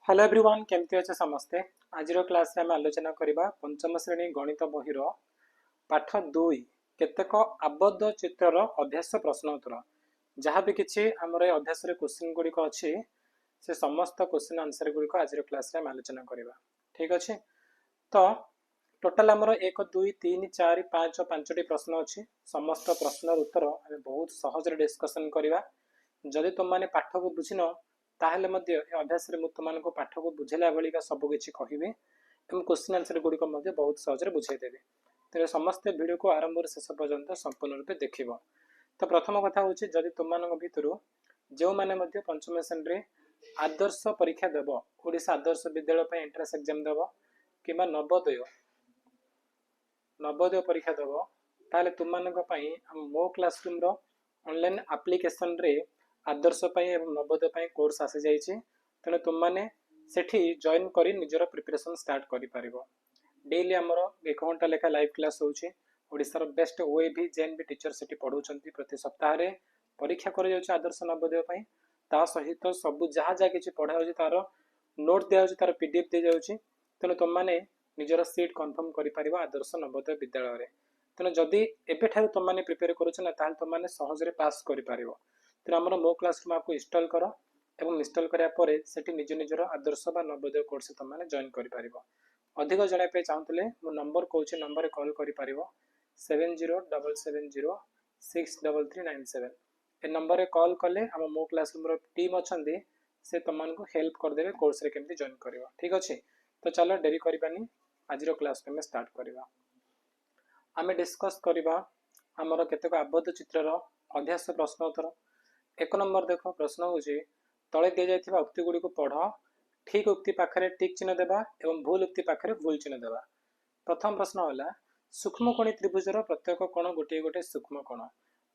Hello everyone केमती अच्छे समस्ते। आज क्लास रे आम आलोचना करबा पंचम श्रेणी गणित बहिर पाठ 2 केतेक आबद्ध चित्रर अभ्यास प्रश्न उत्तर जहाँ भी किछि हमर अभ्यास रे क्वेश्चन गुडी को अछि से समस्त क्वेश्चन आंसर गुडी को आज क्लास रे आम आलोचना करबा। ठीक अछि तो टोटल हमर 1 2 3 4 5 5टी प्रश्न अछि। समस्त प्रश्नर उत्तर हम बहुत सहज रे डिस्कशन करबा। जदि तुम माने पाठ को बुझिन ताहले मध्य ए अभ्यास रे मु तुमनको पाठ को बुझेला बलिका सब किछि कहिबे एवं क्वेश्चन आंसर गुडी को मध्य बहुत सहज रे बुझाई देबे। तेरे समस्त वीडियो को आरंभ से शेष पर्यंत संपूर्ण रूपे देखिबो। तो प्रथम कथा होछि जदि तुमମାନଙ୍କ भितरु जो माने मध्य पंचम श्रेणी रे आदर्श परीक्षा देबो ओडिसा आदर्श विद्यालय पे एंट्रेंस एग्जाम देबो किबा नवोदय परीक्षा देबो ताले तुमମାନଙ୍କ पई हम मो क्लासरूम रो ऑनलाइन एप्लीकेशन रे आदर्श पई एवं नवोदय पई कोर्स आसे जाइछि। तेणु तुम मैंने सेठी जॉइन करी निजर प्रिपरेशन स्टार्ट करि परिबो। डेली हमर 1 घंटा लेखा लाइव क्लास होछि। ओडिसा बेस्ट ओएबी जेन भी टीचर सेठी पढौछंती प्रति सप्ताह रे परीक्षा कर जाउछि आदर्श नवोदय पई। ता सहित सब जहा जा किछि पढा होछि तार नोट दिया होछि तार पीडीएफ दे जाउछि। तेणु तुम मैंने निजर सीट कंफर्म करि परिबो आदर्श नवोदय विद्यालय रे। तेणु जदि एबे ठारु तुम मैंने प्रिपेयर करूछ ना ताल तुम मैंने सहज रे पास करि परिबो। तेणु हमर मो क्लासरूम आपको इंस्टॉल करो एवं इंस्टॉल करिया परे सेठी निज निजर आदर्श बा नवोदय कोर्स तुम मैंने जॉइन करि परिबो। अधिक जणा पे चाहतले मो नंबर कहूछि नंबर रे कॉल करि परिबो 7077063397। ए नंबर रे कॉल कले हम मो क्लासरूम रो टीम अछंदी से तुमनको हेल्प कर देबे कोर्स रे केमति जॉइन करिवो। ठीक अछि तो चलो देरी करिबानी आज रो क्लास पे स्टार्ट करिबा। आमे डिस्कस करिबा हमर केतेक आबद्ध चित्र रो अभ्यास प्रश्न उत्तर। एक नंबर देखो प्रश्न होछि तळे दे जायथिबा उक्ति गुडी को पढ ठीक उक्ति पाखरे टिक चिन्ह देबा एवं भूल उक्ति पाखरे भूल चिन्ह देबा। प्रथम प्रश्न होला सूक्ष्मकोणी त्रिभुजर प्रत्येक कोण गोटे गोटे सूक्ष्मकोण।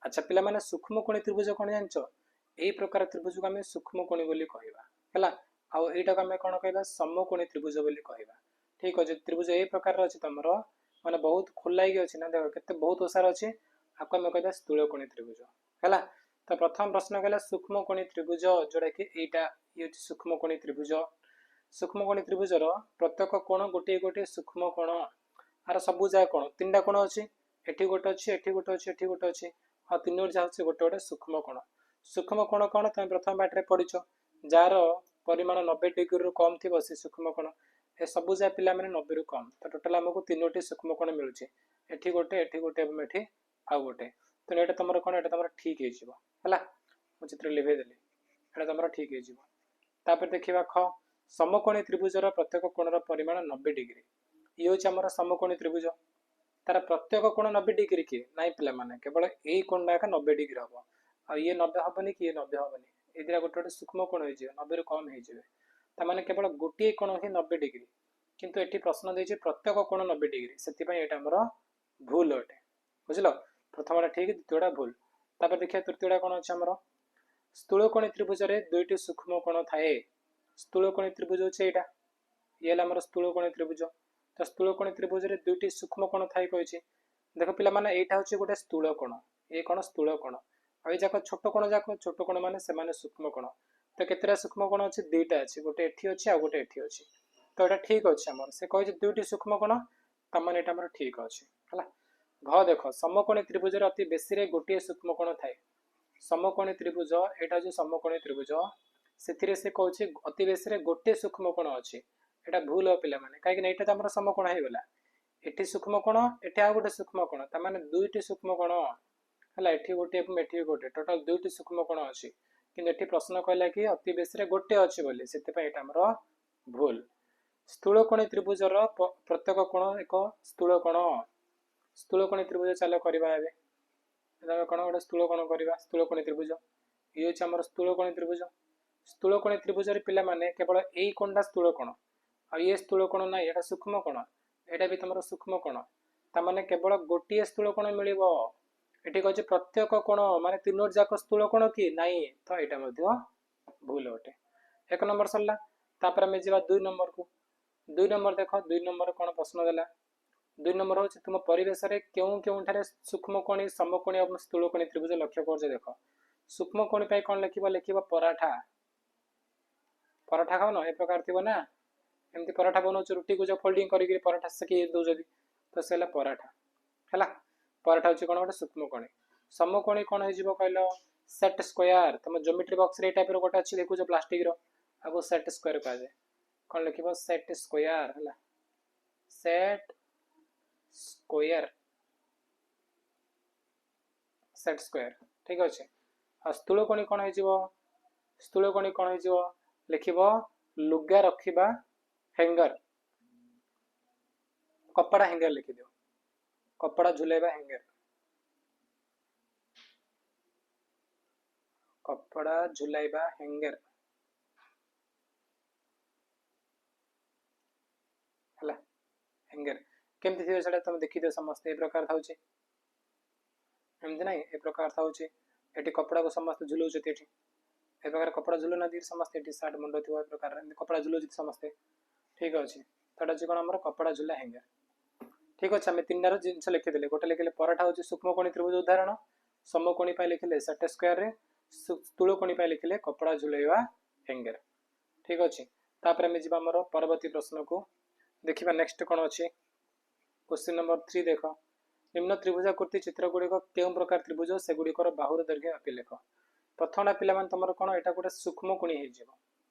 अच्छा पिला माने सूक्ष्मकोणी त्रिभुज कोन जानचो एई प्रकार त्रिभुज को हमें सूक्ष्मकोणी बोली कहबा हला आ एटा को हमें कोन कहबा समकोणी त्रिभुज बोली कहबा। ठीक अछि त्रिभुज एई प्रकार अछि तमरो माने बहुत खुला ही अछि ना देखो केते बहुत ओसार अछि आको हमें कहबा स्थूलकोणी त्रिभुज हला। तो प्रथम प्रश्न कहला सूक्ष्मकोणी त्रिभुज जोड़ा कि एटा ये सूक्ष्मकोणी त्रिभुज। सूक्ष्मकोणी त्रिभुजर प्रत्येक कोण गोटे गोटे सूक्ष्मकोण आर सबु जा कोण तीनटा कोण अछि एठी गोटे अछि एठी गोटे अछि एठी गोटे अछि आ तीनोर जा अछि गोटे गोटे सूक्ष्मकोण। सूक्ष्मकोण कोण तमे प्रथम पाठ रे पढिछो जार परिमाण 90 डिग्री रु कम थिबो से सूक्ष्मकोण ए सबु जा पिला माने 90 रु कम। तो टोटल हमको तीनोटी सूक्ष्मकोण मिलुछि एठी गोटे एवं एठी आ गोटे। तो एटा तमरो कोण एटा तमरो ठीक हे जिवो हला मु चित्र लिभे देली एटा तमरो ठीक हे जिवो। तापर देखिबा ख समकोणी त्रिभुजर प्रत्येक कोणर परिमाण 90 डिग्री। ये होछि हमर समकोणी त्रिभुज तार प्रत्येक कोण 90 डिग्री कि नाइ पिला माने केवल एई कोणटा का 90 डिग्री हबो आ ये 90 हबनी कि ये 90 हबनी ए दिरा गोटे गोटे सूक्ष्मकोण हे जिवो 90 रु कम हे जिवे। ता माने केवल गोटे कोण ही 90 डिग्री किंतु एठी प्रश्न देछि प्रत्येक कोण 90 डिग्री सेति पय एटा हमर भूल अटे बुझलो। प्रथमटा ठीक द्वितीयटा भूल। तापर देखिया तृतीयटा कोण अछि हमर स्थूलकोणी त्रिभुज रे दुईटी सूक्ष्मकोण थाए। स्थूलकोणी त्रिभुज होछि एटा ये हमर स्थूलकोणी त्रिभुज। तो स्थूलकोणी त्रिभुज रे दुईटी सूक्ष्मकोण थाए कहिछि देखो पिला माने एटा होछि गोटे स्थूलकोण ए कोण स्थूलकोण आ ए जाक छोट कोण जाक छोट कोण माने से माने सूक्ष्मकोण। तो केतेरा सूक्ष्मकोण अछि दुईटा अछि गोटे एठी अछि आ गोटे एठी अछि। तो एटा ठीक अछि हमर से कहिछि दुईटी सूक्ष्मकोण त माने एटा हमर ठीक अछि हला। घ देखो समकोणी त्रिभुज रे अति बेसी रे गोटे सूक्ष्मकोण थाए। समकोणी त्रिभुज एटा जो समकोणी त्रिभुज सेथिरे से कहछि अति बेसी रे गोटे सूक्ष्मकोण अछि एटा भूल हो पिला माने काहे कि एटा त हमर समकोण हे गेला एठी सूक्ष्मकोण एठी आ गोटे सूक्ष्मकोण त माने दुईटी सूक्ष्मकोण हला एठी गोटे एवं एठी गोटे टोटल दुईटी सूक्ष्मकोण अछि किंतु एठी प्रश्न कहला कि अति बेसी रे गोटे अछि बोली सेति पय एटा हमर भूल। स्थूलकोणी त्रिभुजर प्रत्येक कोण एक स्थूलकोण। स्थूलकोणी त्रिभुज चलो करबा एबे एदा कोण गोटे स्थूलकोण करबा स्थूलकोणी त्रिभुज ये होछि हमर स्थूलकोणी त्रिभुज। स्थूलकोणी त्रिभुज रे पिला माने केवल एई कोणटा स्थूलकोण आ ये स्थूलकोण ना एटा सूक्ष्मकोण एटा भी तमरो सूक्ष्मकोण ता माने केवल गोटिए स्थूलकोण मिलिबो। एठी कहछि प्रत्येक कोण माने तीनोर जाक स्थूलकोण कि नाही तो एटा मध्ये भूल अटे। एक नंबर सरला तापर हम जिबा 2 नंबर को। 2 नंबर देखो 2 नंबर कोन प्रश्न देला 2 नंबर होछि तुम परिवेश रे केउ केउ ठारे सूक्ष्मकोणी समकोणी और स्थूलकोणी त्रिभुज लक्ष्य करजे देखो। सूक्ष्मकोणी पय कोन लिखिबो लिखिबो पराठा पराठा खाओ ए प्रकार थी ना एमती पराठा बनाऊँ रुटी को जो फोल्डिंग करके पराठा सेकी दौर तो से पराठा है पराठा हूँ कौन गोटे सूक्ष्मकोणी समकोणी कौन हो कहल सेट स्क्वायर तुम ज्योमेट्री बॉक्स रे टाइप गोटे अच्छी देखुच प्लास्टिक रो सेट स्क्वायर कह जाए कौन लिख सेट स्क्वायर है सेट स्क्वायर सेट स्क्वायर ठीक अच्छे आ स्थूलकोणी कौन हो स्थूलकोणी कौन हो लिख लुगा रखा हैंगर कपड़ा हैंगर लिखिद कपड़ा झुलेबा हैंगर कपड़ा झुलाइबा हैंगर है हैंगर केमती थी से तुम देखी दो समस्त ए प्रकार था एमती ना ए प्रकार था ये कपड़ा को समस्त झुलाऊँ ए प्रकार कपड़ा झुलू ना समस्ते ये सार्ट मुंड थी प्रकार कपड़ा झुलाऊँ समस्ते ठीक अच्छे तो अच्छे कौन आम कपड़ा झुला हैंगर ठीक अच्छे आम तीन जिन लिखिदे गोटे लिखे पराठा हूँ सूक्ष्मकोणी त्रिभुज उदाहरण समकोणी लिखिले सेट स्क्वायर रे स्थूलकोणी लिखिले कपड़ा झुलैवा हैंगर ठीक अच्छे तापर आम जा परवर्ती प्रश्न को देखा नेक्स्ट कौन अच्छे क्वेश्चन नंबर 3 देख निम्न त्रिभुजाकृति चित्र गुड़िक क्यों प्रकार त्रिभुज से गुड़िकर बाहुर दैर्घ्य मापी लेख प्रथम पिला तुम कौन यहाँ गोटे सूक्ष्मकोणी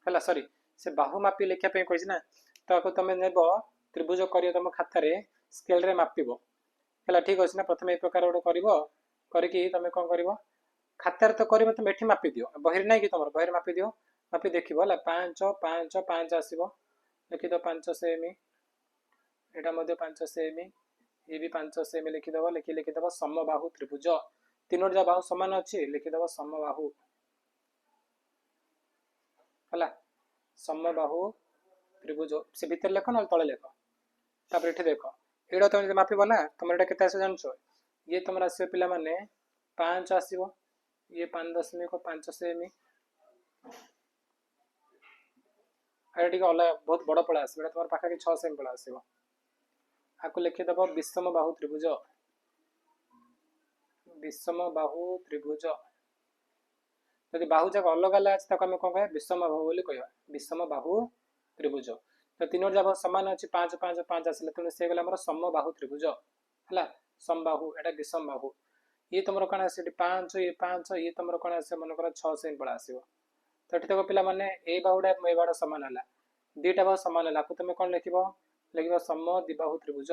है सॉरी से बाहु मापी लिखापी कही ना तो तुम नेब त्रिभुज कर तुम खातार स्केल रे मापिब है ठीक अच्छे ना प्रथम ये प्रकार गोटे करके तुम कौन कर खातार तो कर तुम ये मापी दियो बही ना कि तुम बही मापी दियो मापी देख 5 5 5 आसो लिखिद 5 सेमी यहाँ 5 सेमी ये भी 5 सेमी लिखिदब लिखिदब समबाहु त्रिभुज तीनो जा बाहु सामान अच्छी लिखिदब समबाहु है समबाहु त्रिभुज से भीतर लेख ना तले लेख तापर ये देख ये तुम मापिब ना तुम यहाँ के जान ये तुम आसो पिला माने 5 आसो ये 5.5 सेमी अलग बहुत बड़ पड़ा आसो तुम पाखापी 6 सेमी पड़ा आसो आपको लिखिदब विषम बाहु त्रिभुज विषम बाहु त्रिभुज जदि बाहु जाक अलग अलग अच्छे आम कौन कह विषम बाहु बोली कह विषम बाहु त्रिभुज तो तीन जा सामान अच्छी 5 5 5 आसला तेणु से गला समबाहु त्रिभुज है समबाहु एटा विषम बाहु ये तुम कौन आस 5 ये तुम कौन आस मनकर 6 सेमी पड़ा आसो तो ये देख पे ए बाहुटा ए बाहु सामान है दुईटा बाहु सामान है तुम कौन लिख लिख सम द्विबाहु त्रिभुज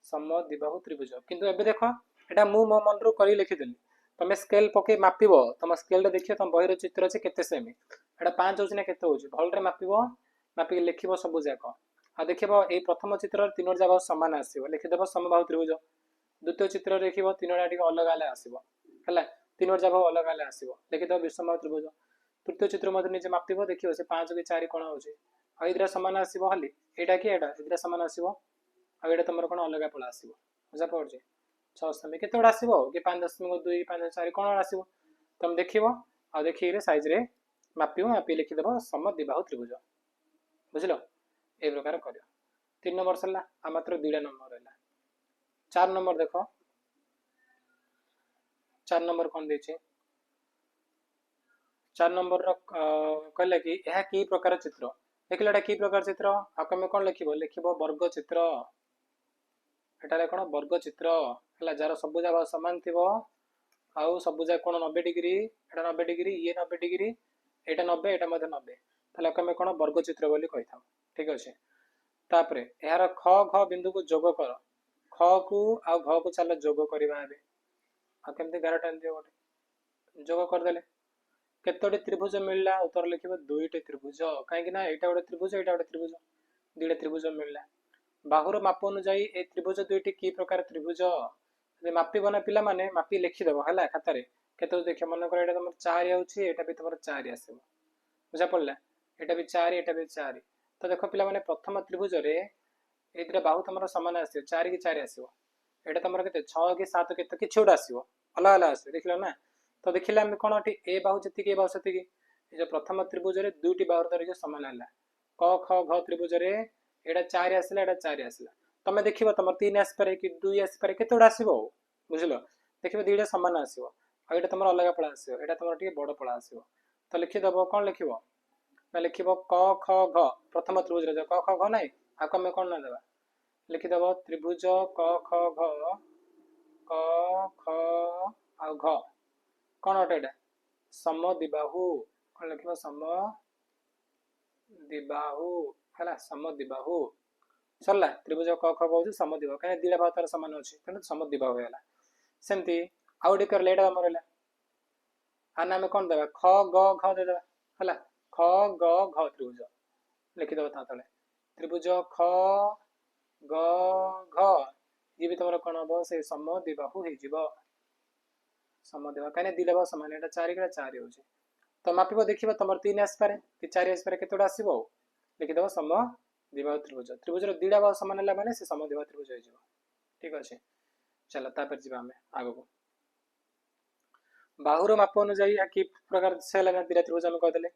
सम द्विबाहु त्रिभुज किंतु एबे देख एटा मु मो मन रू करी लिखिदेली तुम स्केल पके मापिब तुम स्केल देखिए तुम बहिर चित्र अच्छे केते सेमी एटा 5 होची ना केते होची भलरे मापिब मापिक लिखिब सब जाक आ देखिब ए प्रथम चित्र तीन जा बाहु समान आसीबो लिखिदेब समबाहु त्रिभुज द्वितीय चित्र देखिब तीनोटा टिके अलग अलग आसीबो हैला तीन जा बाहु अलग अलग आसीबो लिखिदेब विषमबाहु त्रिभुज तृतीय चित्र मध्य निजे मापिब देखिब से 5 कि 4 कोण होची आ इधर सामान आसीबो हली एटा कि एटा इधर सामान आसीबो आ एटा तुमर कोण अलग पळा आसीबो बुझा पड़छ 6 सेमी केते बडा आसीबो कि 5.2 5.4 कोण आसीबो तुम देखिबो आ देखि रे साइज रे मापिबो मापि लिखि देबो समद्विबाहु त्रिभुज बुझलो ए प्रकार करियो 3 नंबर सरला आ मात्र 2टा नंबर रहला 4 नंबर देखो 4 नंबर कोन देछि 4 नंबर रो कहले कि यह की प्रकार चित्र देखिले एटा की प्रकार चित्र आ कमे कोन लिखिबो लिखिबो वर्ग चित्र एटा कोन वर्ग चित्र हला जार सबुजा भाव समान थिबो आउ सबुजा कोन 90 डिग्री एटा 90 डिग्री ये 90 डिग्री एटा 90 एटा मध्ये 90 तले कमे कोन वर्ग चित्र बोली कहि थाउ ठीक अछि तापरे यार ख घ बिंदु को जोग कर ख को आ घ को चलो जोग करबा आबे आ केमते 11 टाइम दियो गोटे जोग कर देले केतोटी त्रिभुज मिलला उत्तर लिखिबो दुईटी त्रिभुज काहे कि ना एटा गोटे त्रिभुज एटा गोटे त्रिभुज दुईटा त्रिभुज मिलला बाहुर माप अनुसार ए त्रिभुज दुईटी की प्रकार त्रिभुज जे मापी बना पिला माने मापी लिखि देबो हला खाता रे केतो देख मन कर एटा तुम 4 आउची एटा भी तुम 4 आसीबो बुझा पड़ला एटा भी 4 एटा भी 4 तो देखो पिला माने प्रथम त्रिभुज रे एतिर बाहु तुमरो समान आसीबो 4 की 4 आसीबो एटा तुमरो केते 6 की 7 केते कि छोड आसीबो अलग अलग आसीबो देखिलो ना तो देखिले हम कोन अटी ए बाहु जति के बाहु सति की ए जो प्रथम त्रिभुज रे दुईटी बाहु दर समान हला क ख घ त्रिभुज रे एटा 4 आसीला एटा 4 आसीला तमे देखिबो तमर 3 आसी पारे कि 2 आसी पारे केतोडा आसीबो बुझलो देखिबो दुईटा समान आसीबो आ एटा तमर अलग पळा आसीबो एटा तमर टिके बड़ पळा आसीबो तो लिखि दबो कोन लिखिबो ना लिखिबो क ख घ प्रथम त्रिभुज रे क ख घ नाही आको में कोन ना देबा लिखिदेव त्रिभुज क ख घ क ख आ घ कौन अटे एटा समद्विबाहु कौन लिखिबो समद्विबाहु हला समद्विबाहु सरला त्रिभुज क ख कहू समद्विबाहु कने दिला भाव तार समान अछि तेनु समद्विबाहु होला सेमती आउडी कर लेडा हमर होला आना में कोन देबा ख ग घ दे देबा हला ख ग घ त्रिभुज लिखि देबा ता तले त्रिभुज ख ग घ ये भी तमरा कोन हो से समद्विबाहु हे जीव समद्विबाहु कने दिला भाव समान एटा 4 के 4 होछि तो मापिबो देखिबो तमर 3 आस पारे कि 4 आस पारे केतोडा आसीबो लिखि देबो समद्विबाहु त्रिभुज त्रिभुज रो दिला भाव समान होला माने से समद्विबाहु त्रिभुज हे जीव ठीक अछि चलो तापर जीवा हमें आगो को बाहुर माप अनुसार या कि प्रकार से लगा दिला त्रिभुज हम कहदेले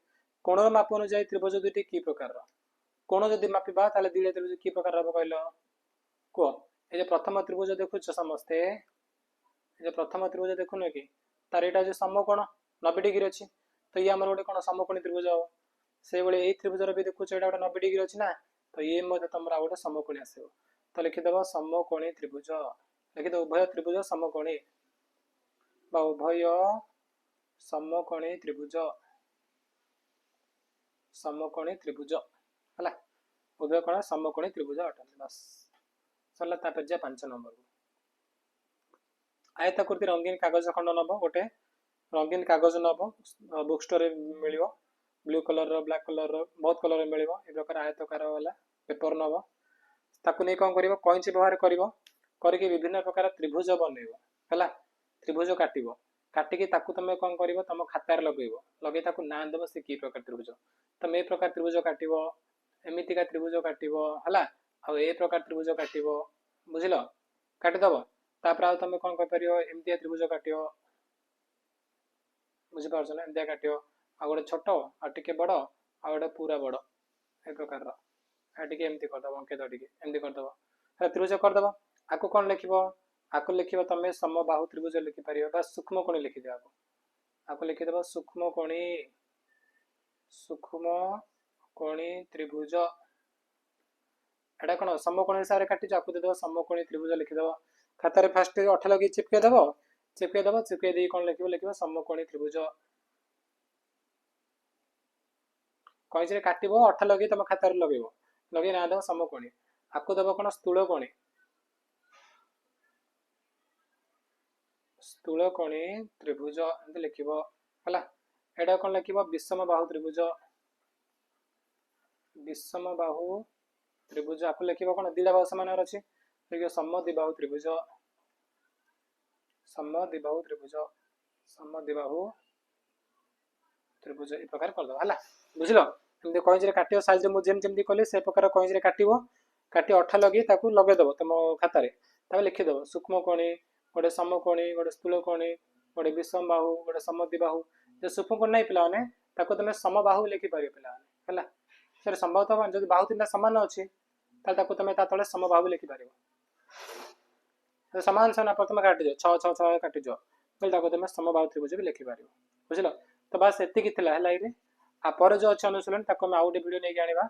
कोणर माप अनुसार त्रिभुज दुटी की प्रकार रो कोण जदि मापिबा ताले दिला त्रिभुज की प्रकार रहबो कहलो को ए जे प्रथम त्रिभुज देखुछ समस्ते ए जे प्रथम त्रिभुज देखुनो कि तार एटा जे समकोण 90 डिग्री अछि तो ये हमर गोटे कोन समकोणी त्रिभुज हो से बेले ए त्रिभुज रो भी देखुछ एटा 90 डिग्री अछि ना तो ये मते तमरा गोटे समकोणी आसीबो तो लिखि देबो समकोणी त्रिभुज लिखि दो उभय त्रिभुज समकोणी बा उभय समकोणी त्रिभुज हला उभय कोण समकोणी त्रिभुज अटन बस सरला तापर जे 5 नंबर को आयताकृति रंगीन कागज खंड नबो गोटे रंगीन कागज नबो बुक स्टोर मिलियो ब्लू कलर रो ब्लैक कलर रो बहुत कलर मिलियो ए प्रकार आयतकार वाला पेपर नबो ताकु नै कोन करिवो कॉइंच व्यवहार करिवो करके विभिन्न प्रकार त्रिभुज बनेइबो हला त्रिभुज काटिबो काटिके ताकु तमे कोन करिवो तम खाता रे लगेइबो लगे ताकु नाम देबो से की प्रकार त्रिभुज तमे ए प्रकार त्रिभुज काटिबो एमिति का त्रिभुज काटिबो हला आ ए प्रकार त्रिभुज काटिबो बुझिलो काटि दबो तापर आ तमे कोन कर परियो एमिति त्रिभुज काटियो बुझि पारछ ना एमिति काटियो आ गोटे छोट आ टिके बड़ आ गोटे पूरा बड़ ए प्रकार रो आ टिके एमिति कर दबो अंके टिके एमिति कर दबो ह त्रिभुज कर दबो आको कोन लिखिबो आको लिखिबो तमे समबाहु त्रिभुज लिखि परियो बा सूक्ष्म कोणी लिखि दियो आको लिखि देबो सूक्ष्म कोणी त्रिभुज एटा कोन समकोणी सारे काटि जाकु देबो समकोणी त्रिभुज लिखि देबो खाता रे फर्स्ट 8 लगी चिपके दे कोन लिखिबो समकोणी त्रिभुज कइसे काटिबो 8 लगी तम खाता रे लगेबो लगे ना देबो समकोणी आकु देबो कोन स्थूल कोणी त्रिभुज एंत लिखिबो हला एटा कोन लिखिबो विषम बाहु त्रिभुज आकु लिखिबो कोन दिला भाव समान अछि लिखिबो समद्विबाहु त्रिभुज ए प्रकार कर दो हला बुझिलो एमते कॉइंज रे काटियो साइज रे मु जेमती कहले से प्रकार कॉइंज रे काटिबो काटी 8 लगी ताकू लगे दबो तम खाता रे तबे लिखि दबो सूक्ष्म कोणी गोटे समकोणी गोटे स्थूल कोणी गोटे विषम बाहु गोटे समद्विबाहु जे सूक्ष्म कोणी नै पिला माने ताको तमे समबाहु लिखि पारियो पिला माने हला सर संभवतः जदि बाहु तीनटा समान अछि ताल ताको तमे ता तळे समबाहु लिखि पारियो समान समान प्रथम काटि दियो 6 6 6 काटि दियो बेल ताको तमे समबाहु त्रिभुज भी लिखि पारियो बुझिलो तो बस एति कि थिला हला रे आ पर जो अछि अनुशीलन ताको हम आउटे वीडियो नै जानिबा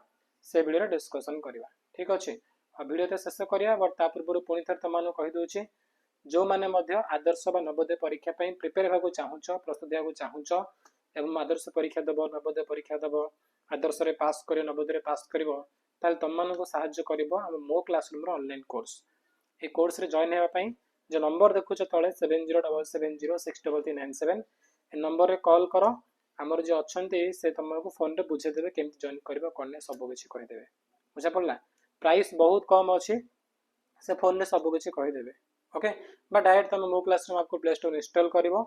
से वीडियो रे डिस्कशन करिवा ठीक अछि आ वीडियो ते शेष करिया बट ता पूर्व पुनी थर तमानु कहि दोछि जो माने मध्य आदर्श बा नवोदय परीक्षा पई प्रिपेयर हेबाकू चाहुचो प्रस्तुत हेबाकू चाहुचो एवं आदर्श परीक्षा दबो नवोदय परीक्षा दबो आदर्श रे पास करियो नवोदय रे पास करिवो ताल तममान को सहाय्य करिवो हम मो क्लासरूम रो ऑनलाइन कोर्स ए कोर्स रे जॉइन हेबा पई जो नंबर देखुचो तळे 7077063397 ए नंबर रे कॉल करो हमर जे अछंती से तमको फोन रे बुझे देबे केमति जॉइन करबा कोने सब किछि कहि देबे बुझा पड़ला प्राइस बहुत कम अछि से फोन रे सब किछि कहि देबे ओके बा डायरेक्ट तुम मो क्लासरूम आपको प्ले स्टोर इंस्टॉल करिवो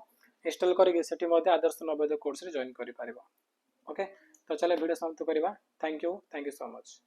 इंस्टॉल करके सेठी मध्ये आदर्श नवोदय कोर्स रे जॉइन करि पारिबो ओके तो चले वीडियो समाप्त करिवा थैंक यू सो मच।